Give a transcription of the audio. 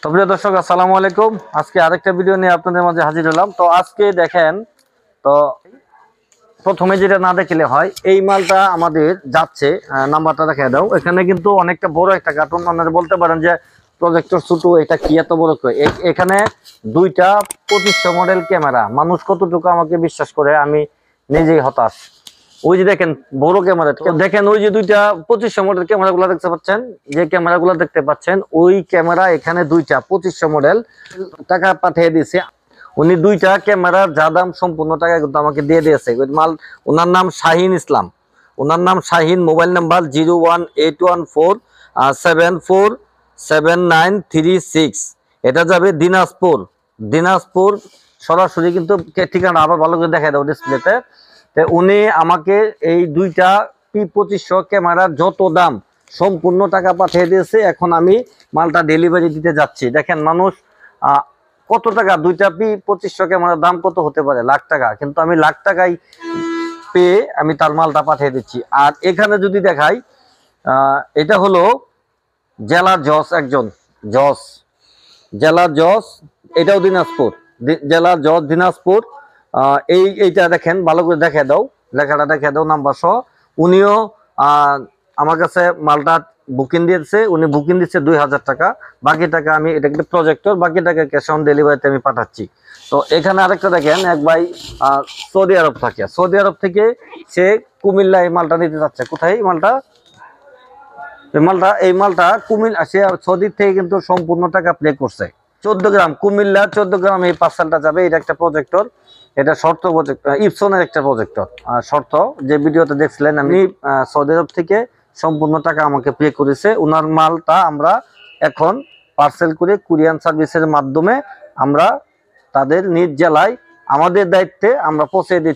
তো প্রিয় দর্শক, আসসালামু আলাইকুম। আজকে আরেকটা ভিডিও নিয়ে আপনাদের মাঝে হাজির হলাম। তো আজকে দেখেন, তো প্রথমে যেটা না দেখলে হয়, এই মালটা আমাদের যাচ্ছে, নাম্বারটা দেখা দাও। এখানে কিন্তু অনেকটা বড় একটা কার্টুন, আপনারা বলতে পারেন যে প্রজেক্টর ছোট, এটা কি এত বড় করে। এখানে দুইটা 2500 মডেল ক্যামেরা। মানুষ কতটুকু আমাকে বিশ্বাস করে, আমি নিজেই হতাশ। ওই যে দেখেন বড় ক্যামেরা, দেখেন ওই যে দুইটা 2500 মডেল ক্যামেরা গুলা দেখতে পাচ্ছেন, যে ক্যামেরা গুলা দেখতে পাচ্ছেন, ওই ক্যামেরা এখানে দুইটা 2500 মডেল টাকা পাঠিয়ে দিয়েছে। উনি দুইটা ক্যামেরার যা দাম সম্পূর্ণ টাকা কিন্তু আমাকে দিয়ে দিয়েছে। মাল, ওনার নাম শাহিন ইসলাম, ওনার নাম শাহিন। Mobile number 01814747936। এটা যাবে দিনাজপুর। দিনাজপুর সরাসরি, কিন্তু ঠিকানা আবার ভালো করে দেখা দাও ডিসপ্লেতে। উনি আমাকে এই দুইটা P2500 ক্যামেরার যত দাম সম্পূর্ণ টাকা পাঠিয়ে দিয়েছে। এখন আমি মালটা ডেলিভারি দিতে যাচ্ছি। দেখেন মানুষ, কত টাকা, দুইটা P2500 ক্যামেরার দাম কত হতে পারে? লাখ টাকা। কিন্তু আমি লাখ টাকায় পেয়ে আমি তার মালটা পাঠিয়ে দিচ্ছি। আর এখানে যদি দেখাই, এটা হলো জেলা জজ, একজন জজ, জেলা জজ, এটাও দিনাজপুর, জেলা জজ দিনাজপুর। এইটা দেখেন, ভালো করে দেখে দাও, লেখাটা দেখে দাও নাম্বার সহ। উনিও আমার কাছে মালটা বুকিং দিয়েছে। উনি বুকিং দিচ্ছে 2000 টাকা। বাকি টাকা আমি, এটা কিন্তু প্রজেক্টর, বাকি টাকা ক্যাশ অন ডেলিভারিতে আমি পাঠাচ্ছি। তো এখানে আরেকটা দেখেন, এক ভাই সৌদি আরব থাকে। সৌদি আরব থেকে সে কুমিল্লা এই মালটা নিতে যাচ্ছে। কোথায় এই মালটা? এই মালটা কুমিল্লা, সে সৌদি থেকে কিন্তু সম্পূর্ণ টাকা প্লে করছে। 14 গ্রাম, কুমিল্লা 14 গ্রাম এই পার্সেলটা যাবে। এটা একটা প্রজেক্টর, এটা শর্ত প্রজেক্টর, ইপসনের একটা প্রজেক্টর। শর্ত যে ভিডিওতে দেখছিলেন, আমি সৌদি আরব থেকে সম্পূর্ণ টাকা আমাকে পে করেছে। ওনার মালটা আমরা এখন পার্সেল করে কুরিয়ান সার্ভিসের মাধ্যমে আমরা তাদের নিজ জেলায় আমাদের দায়িত্বে আমরা পৌঁছে দিচ্ছি।